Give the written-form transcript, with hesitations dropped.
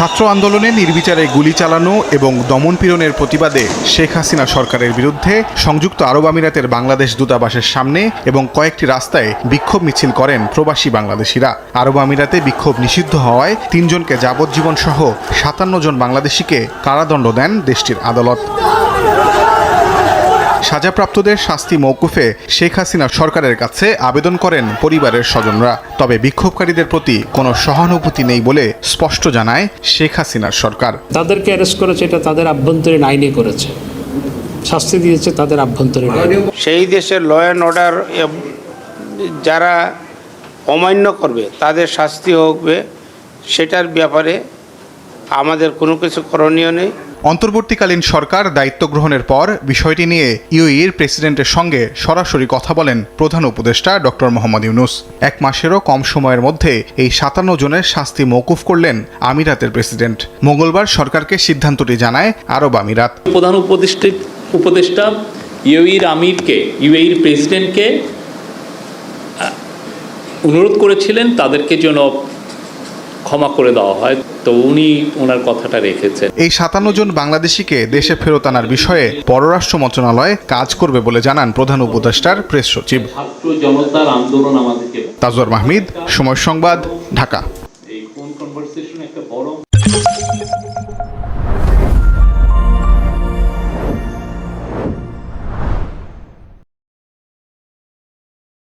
ছাত্র আন্দোলনে নির্বিচারে গুলি চালানো এবং দমনপীড়নের প্রতিবাদে শেখ হাসিনা সরকারের বিরুদ্ধে সংযুক্ত আরব আমিরাতের বাংলাদেশ দূতাবাসের সামনে এবং কয়েকটি রাস্তায় বিক্ষোভ মিছিল করেন প্রবাসী বাংলাদেশিরা। আরব আমিরাতে বিক্ষোভ নিষিদ্ধ হওয়ায় ৩ জনকে যাবজ্জীবন সহ ৫৭ জন বাংলাদেশিকে কারাদণ্ড দেন দেশটির আদালত। সাজাপ্রাপ্তদের শাস্তি মওকুফে শেখ হাসিনা সরকারের কাছে আবেদন করেন পরিবারের স্বজনরা। তবে বিক্ষোভকারীদের প্রতি কোনো সহানুভূতি নেই বলে স্পষ্ট জানায় শেখ হাসিনার সরকার। তাদেরকে অ্যারেস্ট করেছে, এটা তাদের আভ্যন্তরীণ আইনে করেছে, শাস্তি দিয়েছে তাদের আভ্যন্তরীণ আইনে। সেই দেশের ল অ্যান্ড অর্ডার যারা অমান্য করবে তাদের শাস্তি হবে, সেটার ব্যাপারে আমাদের কোনো কিছু করণীয় নেই। অন্তর্বর্তীকালীন সরকার দায়িত্ব গ্রহণের পর বিষয়টি নিয়ে ইউএইর প্রেসিডেন্টের সঙ্গে সরাসরি কথা বলেন প্রধান উপদেষ্টা ডক্টর মোহাম্মদ ইউনূস। ১ মাসেরও কম সময়ের মধ্যে এই ৫৭ জনের শাস্তি মওকুফ করলেন আমিরাতের প্রেসিডেন্ট। মঙ্গলবার সরকারকে সিদ্ধান্তটি জানায় আরব আমিরাত। প্রধান উপদেষ্টা ইউএইর আমিরকে, ইউএইর প্রেসিডেন্টকে অনুরোধ করেছিলেন তাদেরকে যেন ক্ষমা করে দেওয়া হয়, তো উনি ওনার কথাটা রেখেছেন। এই ৫৭ জন বাংলাদেশিকে দেশে ফেরত আনার বিষয়ে পররাষ্ট্র মন্ত্রণালয় কাজ করবে বলে জানান প্রধান উপদেষ্টার প্রেস সচিব। ছাত্র জনতার আন্দোলন আমাদেরকে। তাজওয়ার মাহমিদ, সময় সংবাদ, ঢাকা। এই ফোন কনভারসেশন একটা বড়